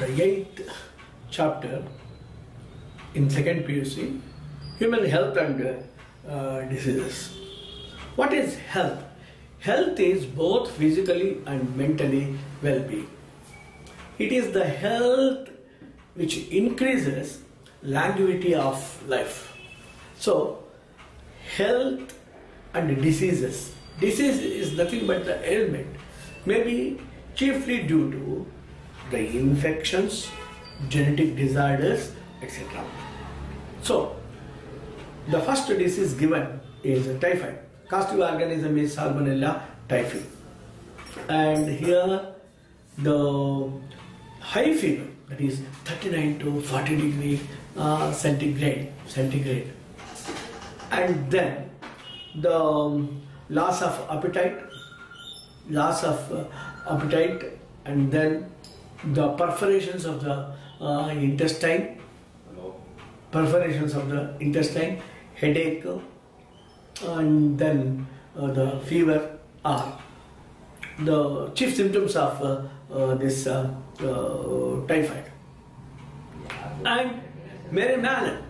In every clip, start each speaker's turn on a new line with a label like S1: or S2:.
S1: the 8th chapter in second PUC, Human Health and Diseases. What is health? Health is both physically and mentally well-being. It is the health which increases longevity of life. So, health and diseases. Disease is nothing but the ailment, maybe chiefly due to the infections, genetic disorders, etc. So, the first disease given is typhoid. Causative organism is Salmonella typhi. And here the high fever, that is 39 to 40 degree centigrade. And then the loss of appetite, and then the perforations of the intestine, headache, and then the fever are the chief symptoms of this typhoid. And Mary Mallon,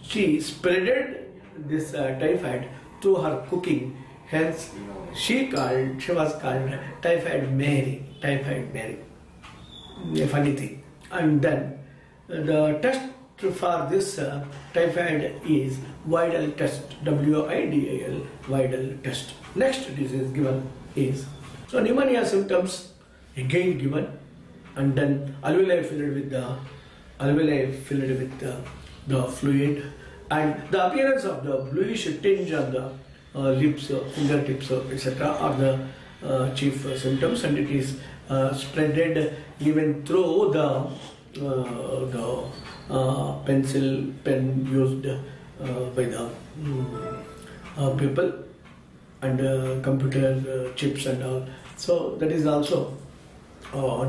S1: she spreaded this typhoid through her cooking, hence she was called Typhoid Mary. A funny thing. And then the test for this typhoid is Widal test, WIDAL, Widal test. Next disease given is, so pneumonia symptoms again given, and then alveoli filled with the fluid, and the appearance of the bluish tinge on the lips, fingertips, etc. are the chief symptoms, and it is spreaded even through the pen used by the people, and computer chips and all. So that is also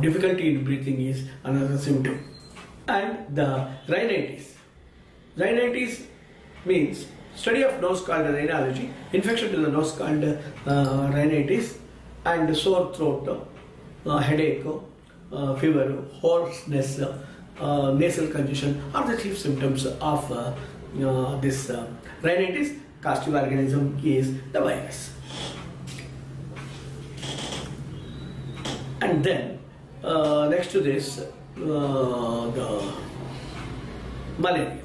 S1: difficulty in breathing is another symptom. And the rhinitis. Rhinitis means study of nose called rhinology, infection to the nose called rhinitis, and sore throat, headache, fever, hoarseness, nasal congestion are the chief symptoms of this rhinitis. Causative organism is the virus. And then next to this, the malaria.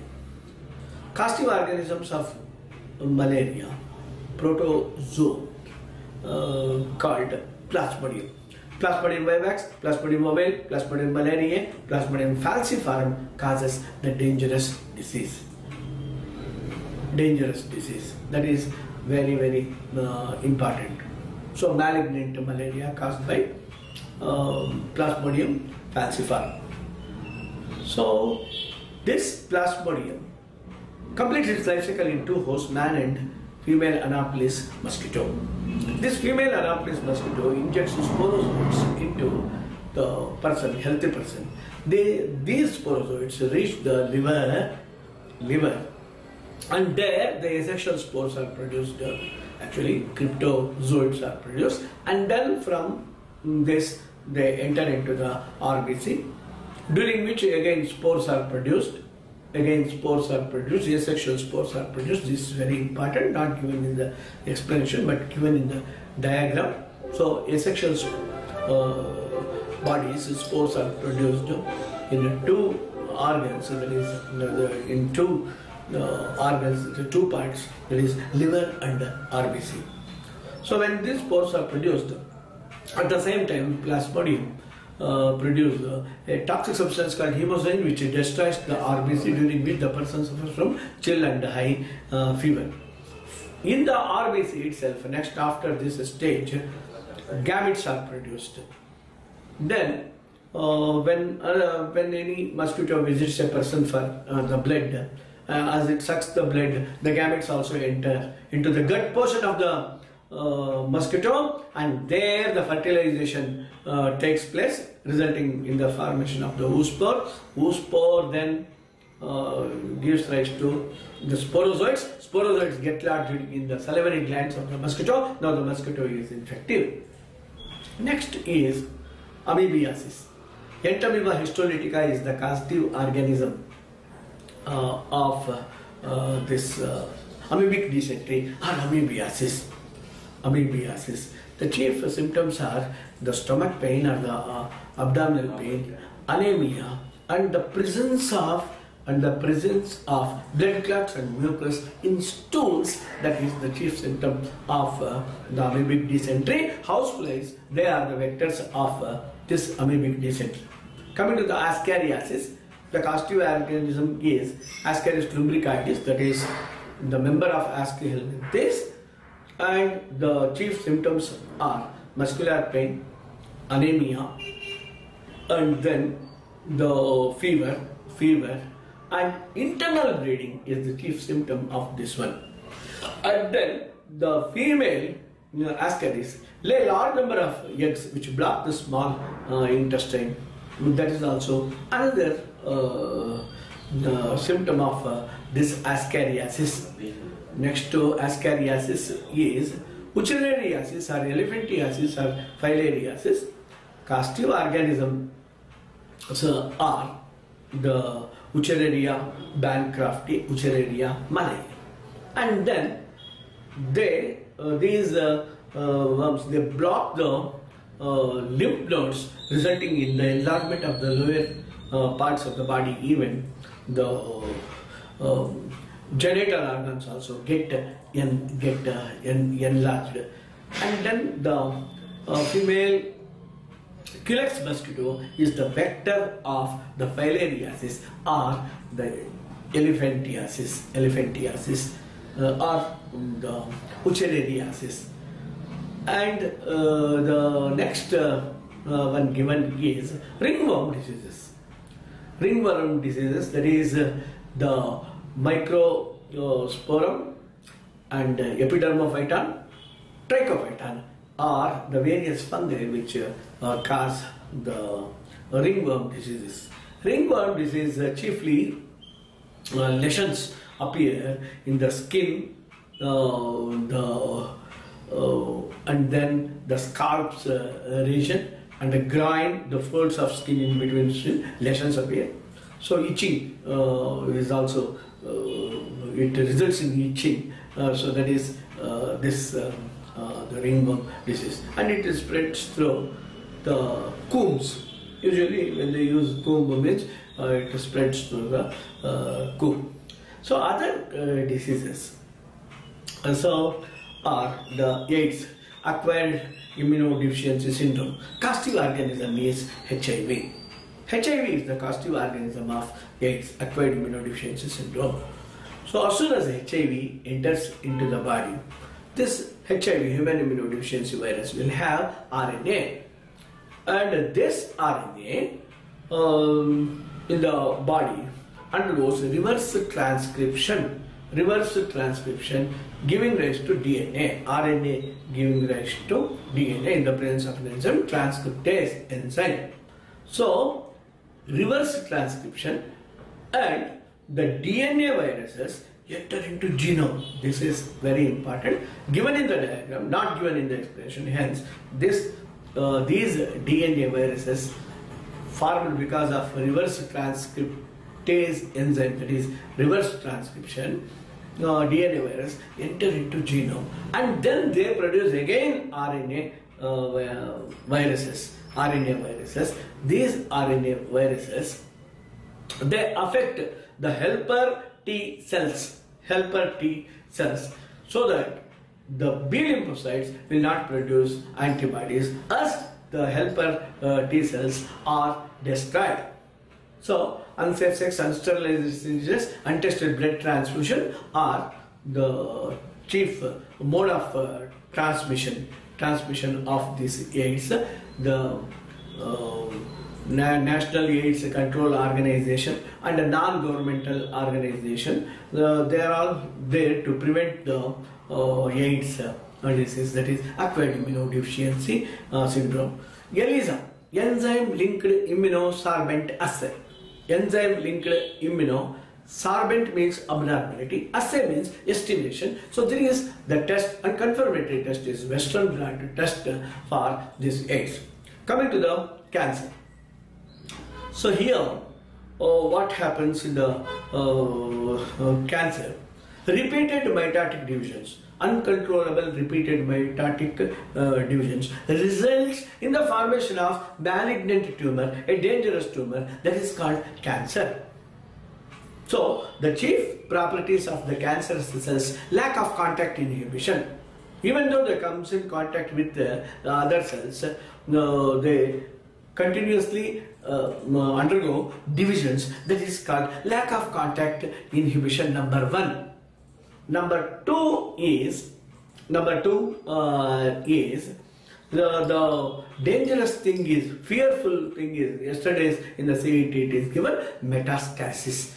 S1: Causative organisms of malaria, protozoa called Plasmodium. Plasmodium vivax, Plasmodium ovale, Plasmodium malariae, Plasmodium falciparum causes the dangerous disease. That is very, very important. So malignant malaria caused by Plasmodium falciparum. So this Plasmodium completes its life cycle in two hosts, man and female Anopheles mosquito. This female Anopheles mosquito injects sporozoids into the person, healthy person. These sporozoids reach the liver, and there the asexual spores are produced. Actually, cryptozoids are produced, and then from this they enter into the RBC, during which again spores are produced. Asexual spores are produced. This is very important, not given in the explanation but given in the diagram. So asexual bodies, spores are produced in two organs, that is in two organs, the two parts, that is liver and RBC. So when these spores are produced, at the same time Plasmodium produce a toxic substance called hemozyne, which destroys the RBC, during which the person suffers from chill and high fever. In the RBC itself, next after this stage, gametes are produced. Then when any mosquito visits a person for the blood, as it sucks the blood, the gametes also enter into the gut portion of the mosquito, and there the fertilization takes place, resulting in the formation of the oospore. Oospore then gives rise to the sporozoids. Sporozoids get lodged in the salivary glands of the mosquito. Now the mosquito is infective. Next is amoebiasis. Entamoeba histolytica is the causative organism of this amoebic dysentery or amoebiasis. The chief symptoms are the stomach pain or the abdominal pain, anemia, and the presence of blood clots and mucus in stools. That is the chief symptom of the amoebic dysentery. Houseflies, they are the vectors of this amoebic dysentery. Coming to the ascariasis, the causative organism is Ascaris lumbricoides, that is the member of Ascariasis, and the chief symptoms are muscular pain, anemia, and then the fever, and internal bleeding is the chief symptom of this one. And then the female Ascaris lay a large number of eggs which block the small intestine. That is also another symptom of this ascariasis. Next to ascariasis is Wucherariasis or elephantiasis or filariasis. Causative organisms are the Wucheraria bancrofti, Wucheraria malaria, and then these worms, they block the lymph nodes, resulting in the enlargement of the lower parts of the body. Even the genital organs also get enlarged. And then the female Culex mosquito is the vector of the filariasis or the elephantiasis or the Wucherariasis. And the next one given is ringworm diseases. Ringworm diseases, that is the microsporum and epidermophyton, trichophyton, are the various fungi which cause the ringworm diseases. Ringworm disease chiefly lesions appear in the skin, and then the scalp's region, and the groin, the folds of skin in between lesions appear. So itching is also, it results in itching. So that is this the ringworm disease, and it spreads through the combs. Usually when they use comb means it spreads through the comb. So other diseases also are the AIDS, acquired immunodeficiency syndrome. Causative organism is HIV. HIV is the causative organism of AIDS, acquired immunodeficiency syndrome. So as soon as HIV enters into the body, this HIV, human immunodeficiency virus, will have RNA, and this RNA in the body undergoes reverse transcription, giving rise to DNA, RNA giving rise to DNA in the presence of an enzyme, transcriptase enzyme. So reverse transcription, and the DNA viruses enter into genome. This is very important, given in the diagram, not given in the explanation. Hence these DNA viruses formed because of reverse transcriptase enzyme, that is reverse transcription. DNA virus enter into genome, and then they produce again RNA viruses. These RNA viruses, they affect the helper T cells, so that the B lymphocytes will not produce antibodies as the helper T cells are destroyed. So unsafe sex, unsterilized diseases, untested blood transfusion are the chief mode of transmission of this AIDS. The National AIDS Control Organization and a non-governmental organization, they are all there to prevent the AIDS disease, that is acquired immunodeficiency syndrome. ELISA, enzyme linked immunosorbent assay. Enzyme linked immunosorbent means abnormality, assay means estimation. So there is the test, and confirmatory test is Western blot test for this AIDS. Coming to the cancer. So here, what happens in the cancer? Repeated mitotic divisions, uncontrollable repeated mitotic divisions results in the formation of malignant tumor, a dangerous tumor that is called cancer. So the chief properties of the cancerous cells: lack of contact inhibition. Even though they comes in contact with the other cells, they continuously undergo divisions, that is called lack of contact inhibition, number one. Number two is the dangerous thing is, fearful thing is, yesterday's in the CET it is given metastasis.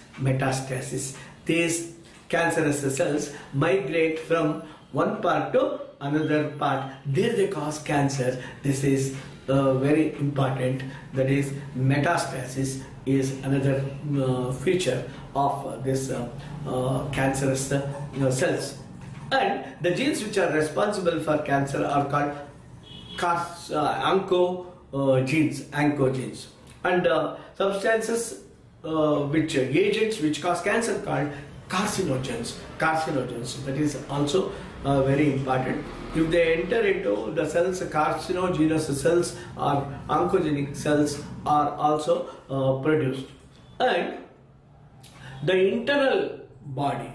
S1: These cancerous cells migrate from one part to another part. There they cause cancer. This is very important. That is, metastasis is another feature of this cancerous cells. And the genes which are responsible for cancer are called oncogenes. And substances agents which cause cancer called carcinogens. That is also very important. If they enter into the cells, carcinogenous cells or oncogenic cells are also produced. And the internal body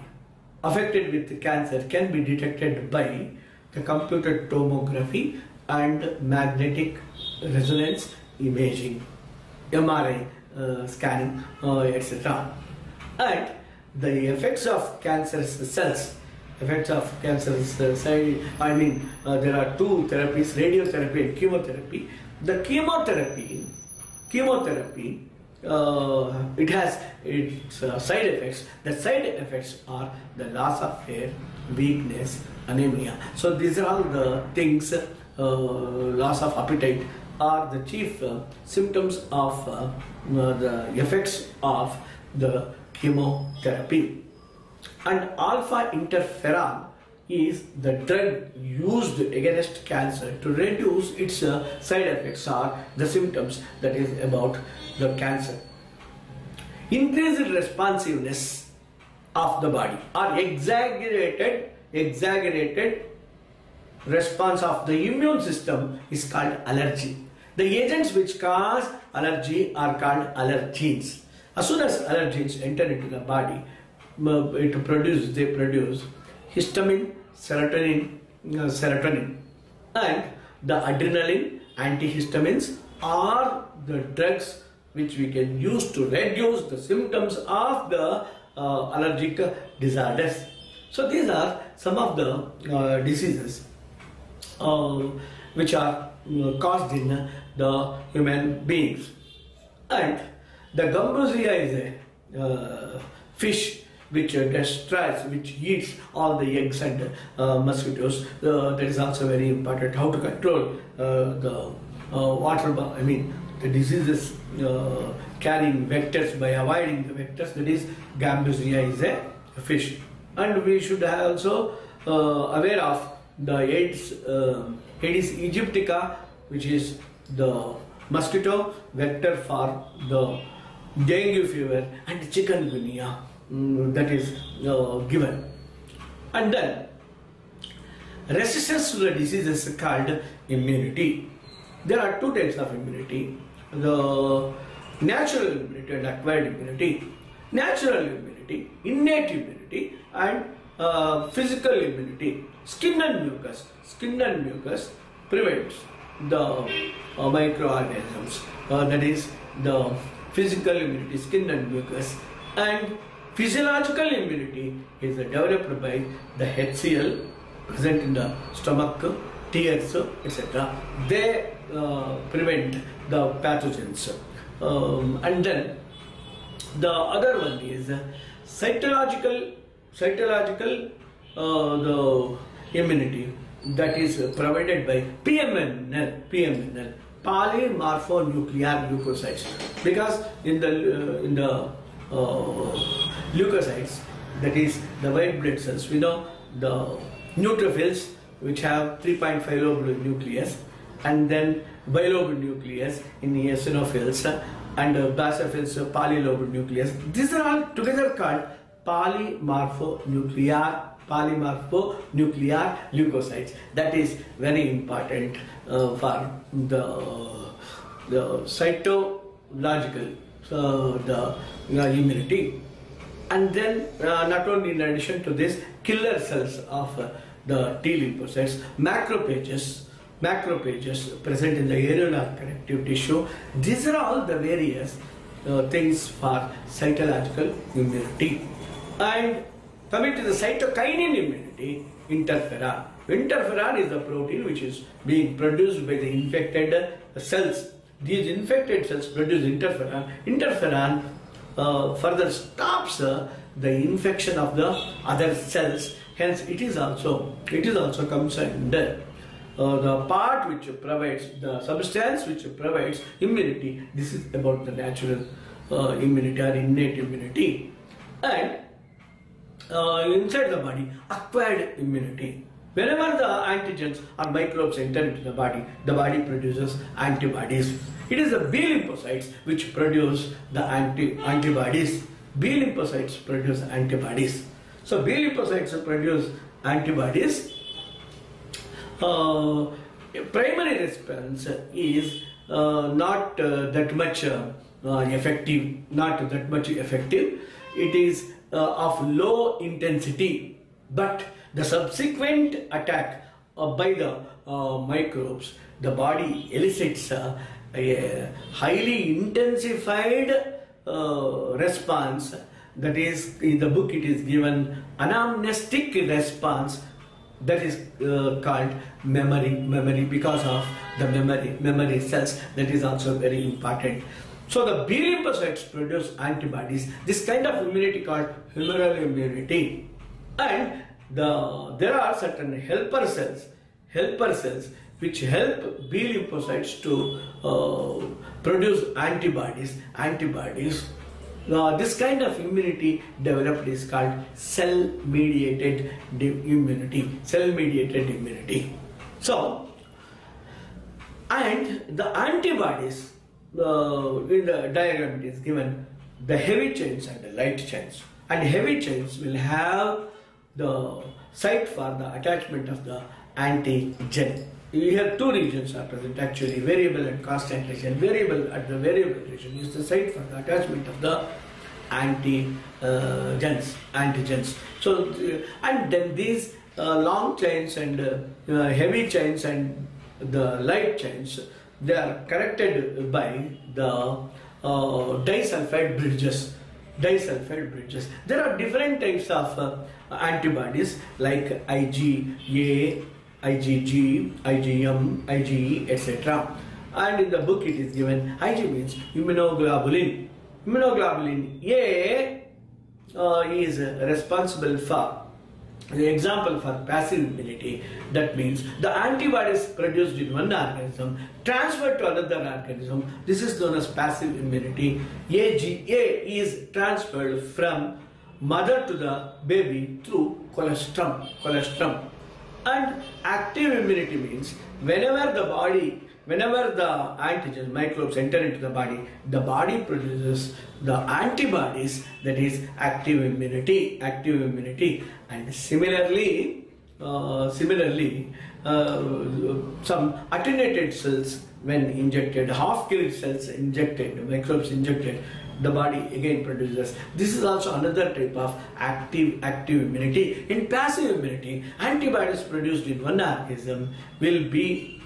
S1: affected with cancer can be detected by the computed tomography and magnetic resonance imaging, MRI scanning, etc. And the effects of cancerous cells, there are two therapies, radiotherapy and chemotherapy. The chemotherapy it has its side effects. The side effects are the loss of hair, weakness, anemia. So these are all the things, loss of appetite are the chief symptoms of the effects of the chemotherapy. And alpha interferon is the drug used against cancer to reduce its side effects or the symptoms, that is about the cancer. Increased responsiveness of the body or exaggerated response of the immune system is called allergy. The agents which cause allergy are called allergens. As soon as allergens enter into the body, they produce histamine, serotonin, and the adrenaline, antihistamines are the drugs which we can use to reduce the symptoms of the allergic disorders. So these are some of the diseases which are caused in the human beings. And the gambusia is a fish which destroys, which eats all the eggs and mosquitoes. That is also very important. How to control the the diseases carrying vectors by avoiding the vectors. That is, gambusia is a fish. And we should also aware of the Aedes aegyptica, which is the mosquito vector for the dengue fever and chikungunya. That is given. And then resistance to the disease is called immunity. There are two types of immunity: the natural immunity and acquired immunity. Natural immunity, innate immunity, and physical immunity. Skin and mucus prevents the microorganisms. That is the physical immunity, skin and mucus. And physiological immunity is developed by the HCl present in the stomach, tears, etc. They prevent the pathogens. And then the other one is cytological the immunity, that is provided by PMNL, polymorphonuclear leukocytes. Because in the leukocytes, that is the white blood cells, we know the neutrophils which have 3.5 lobe nucleus, and then bilobed nucleus in the eosinophils, and basophils polylobed nucleus. These are all together called polymorphonuclear leukocytes. That is very important for the cytological immunity. And then not only in addition to this, killer cells of the T lymphocytes, macrophages present in the areolar connective tissue. These are all the various things for cytological immunity. And coming to the cytokinin immunity, interferon. Interferon is the protein which is being produced by the infected cells. These infected cells produce interferon. Interferon further stops the infection of the other cells. Hence, it is also comes under the part which provides the substance which provides immunity. This is about the natural immunity or innate immunity. And inside the body, acquired immunity. Whenever the antigens or microbes enter into the body produces antibodies. It is the B lymphocytes which produce the antibodies. B lymphocytes produce antibodies. So B lymphocytes produce antibodies. Primary response is not that much effective. It is of low intensity, but the subsequent attack by the microbes, the body elicits a highly intensified response. That is, in the book it is given anamnestic response, that is called memory because of the memory cells. That is also very important. So the B lymphocytes produce antibodies. This kind of immunity called humoral immunity. And there are certain helper cells which help B lymphocytes to produce antibodies. This kind of immunity developed is called cell-mediated immunity. So, and the antibodies in the diagram it is given the heavy chains and the light chains. And heavy chains will have the site for the attachment of the antigen. Here two regions are present actually, variable and constant region. Variable at the variable region is the site for the attachment of the antigens. So, and then these long chains and heavy chains and the light chains, they are connected by the disulfide bridges. There are different types of antibodies like IgA, IgG, IgM, IgE, etc. And in the book it is given Ig means immunoglobulin. Immunoglobulin A is responsible for the example for passive immunity. That means the antibodies produced in one organism transferred to another organism. This is known as passive immunity. AGA is transferred from mother to the baby through colostrum. And active immunity means whenever the antigen microbes enter into the body produces the antibodies, that is active immunity. And similarly some attenuated cells when injected, half-killed cells injected, microbes injected, the body again produces. This is also another type of active immunity. In passive immunity, antibodies produced in one organism will be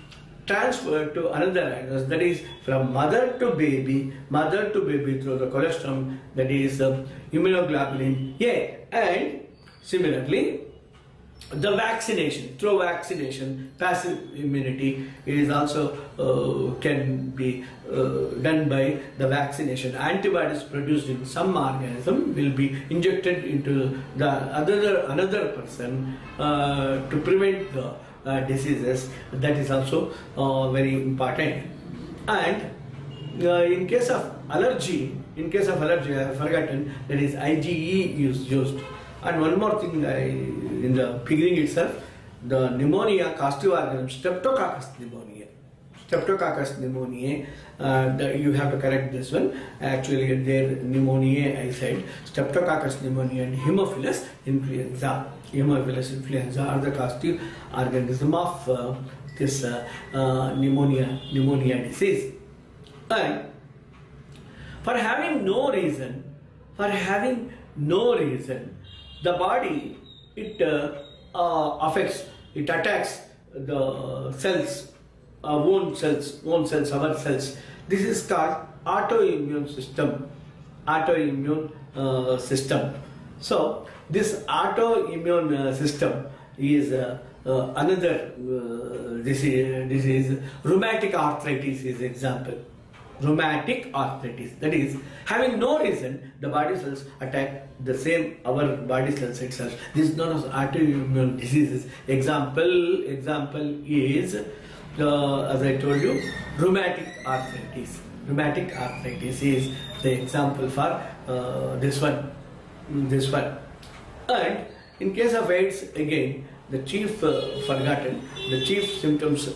S1: transferred to another organism, that is from mother to baby through the colostrum, that is immunoglobulin A. And similarly, the vaccination, through vaccination, passive immunity is also can be done by the vaccination. Antibodies produced in some organism will be injected into the another person to prevent the diseases. That is also very important. And in case of allergy, I have forgotten, that is IgE is used. And one more thing, in the beginning itself, the pneumonia, causative organism, Streptococcus pneumonia. Streptococcus pneumoniae. You have to correct this one. Actually, their pneumoniae I said. Streptococcus pneumoniae and Haemophilus influenza. Haemophilus influenza are the causative organism of this pneumonia disease. And for having no reason, the body, it affects, it attacks the cells, own cells, our cells. This is called autoimmune system. So this autoimmune system is another disease. Rheumatic arthritis is example. Rheumatic arthritis, that is, having no reason, the body cells attack the same our body cells itself. This is known as autoimmune diseases. Example is, as I told you, rheumatic arthritis. Rheumatic arthritis is the example for this one. And in case of AIDS, again, the chief forgotten, the chief symptoms,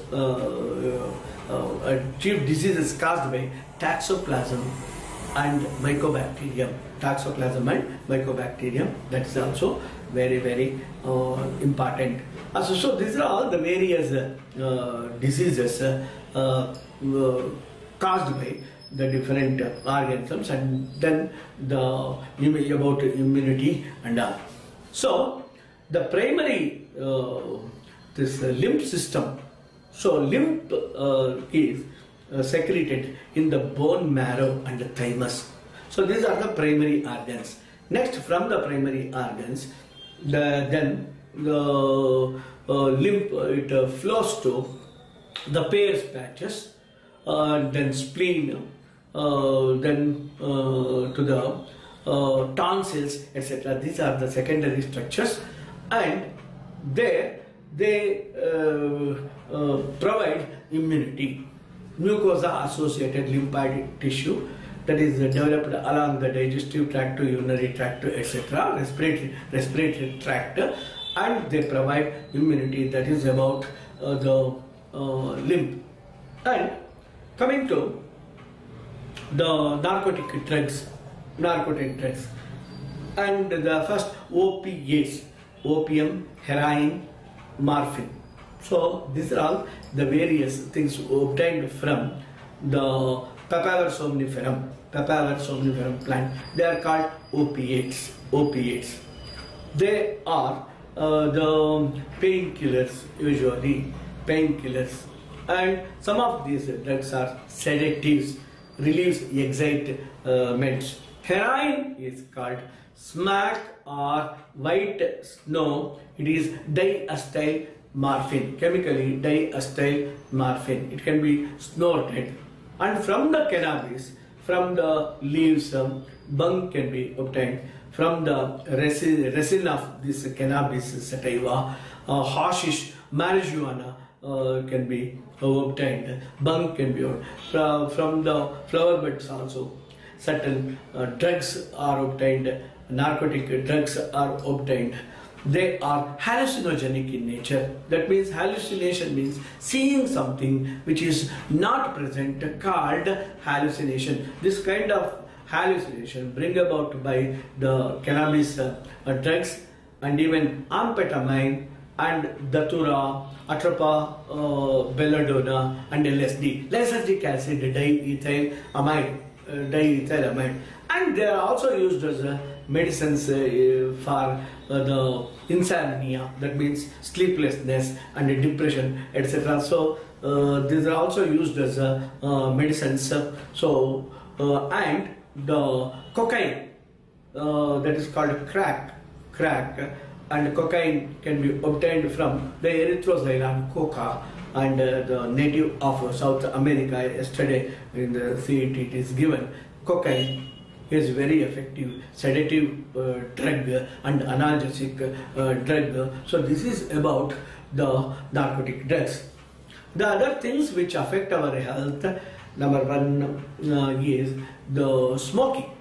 S1: chief diseases caused by toxoplasm and mycobacterium. Toxoplasm and mycobacterium, that is also very, very important. So these are all the various diseases caused by the different organisms, and then about immunity and all. So the primary this lymph system. So lymph is secreted in the bone marrow and the thymus. So these are the primary organs. Next, from the primary organs, then the lymph it flows to the Peyer's patches, then spleen, then to the tonsils, etc. These are the secondary structures, and there they provide immunity. Mucosa associated lymphatic tissue, that is developed along the digestive tract to urinary tract to etc. respiratory tract, and they provide immunity, that is about the lymph. And coming to the narcotic drugs, and the first opiates, opium, heroin, morphine. So these are all the various things obtained from the Papaver somniferum plant. They are called opiates. They are the painkillers, usually painkillers, and some of these drugs are sedatives, relieves excitements. Heroin is called smack or white snow. It is diacetyl morphine, chemically diacetyl morphine. It can be snorted. And from the cannabis, from the leaves, bung can be obtained. From the resin of this cannabis sativa, hashish, marijuana can be obtained. Bung can be obtained. From the flower buds also, certain drugs are obtained. Narcotic drugs are obtained. They are hallucinogenic in nature. That means hallucination means seeing something which is not present, called hallucination. This kind of hallucination bring about by the cannabis drugs, and even amphetamine and datura, atropa, belladonna and LSD, lysergic acid diethylamide, and they are also used as medicines for the insomnia, that means sleeplessness and depression, etc. So these are also used as medicines. So and the cocaine, that is called crack, and cocaine can be obtained from the erythroxylon coca, and the native of South America. Yesterday in the CET it is given. Cocaine is very effective sedative drug and analgesic drug. So this is about the narcotic drugs. The other things which affect our health, number one is the smoking.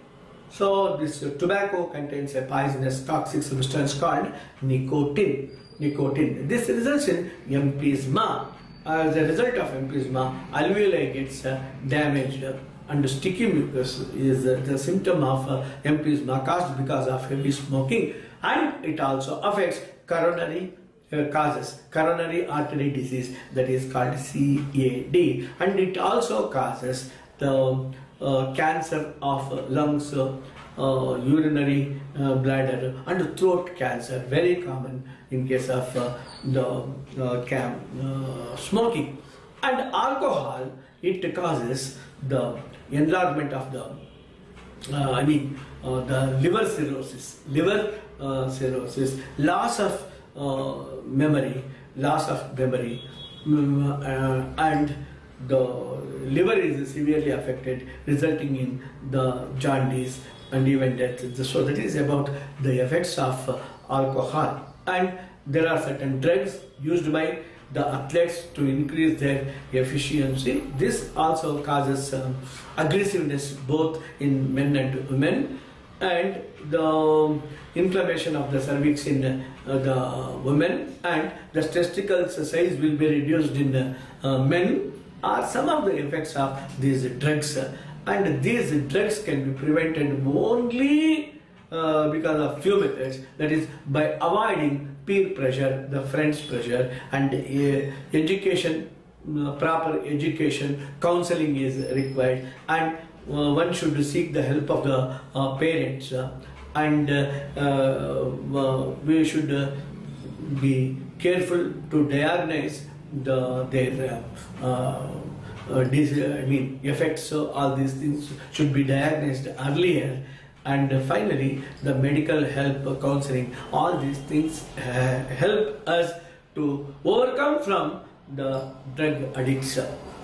S1: So this tobacco contains a poisonous toxic substance called nicotine. This results in emphysema. as a result of emphysema, alveoli gets damaged, and sticky mucus is the symptom of emphysema caused because of heavy smoking, and it also affects coronary causes coronary artery disease, that is called CAD, and it also causes the cancer of lungs, urinary bladder, and throat cancer, very common in case of smoking. And alcohol, it causes the enlargement of the the liver cirrhosis, loss of memory, and the liver is severely affected, resulting in the jaundice and even death. So that is about the effects of alcohol. And there are certain drugs used by the athletes to increase their efficiency. This also causes aggressiveness both in men and women, and the inflammation of the cervix in the women, and the testicles size will be reduced in men, are some of the effects of these drugs. And these drugs can be prevented only because of few methods, that is by avoiding peer pressure, the friends pressure, and education, proper education, counseling is required, and one should seek the help of the parents, and we should be careful to diagnose their effects. So all these things should be diagnosed earlier. And finally, the medical help, counseling, all these things help us to overcome from the drug addicts.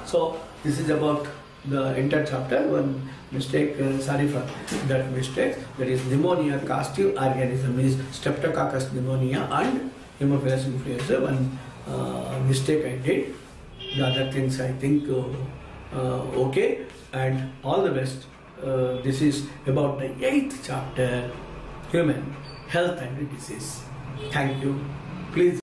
S1: So this is about the entire chapter. One mistake, sorry for that mistake, that is pneumonia caustic organism is Streptococcus pneumonia and Haemophilus influenza. One mistake I did. The other things I think okay, and all the best. This is about the 8th chapter, Human Health and Disease. Thank you. Please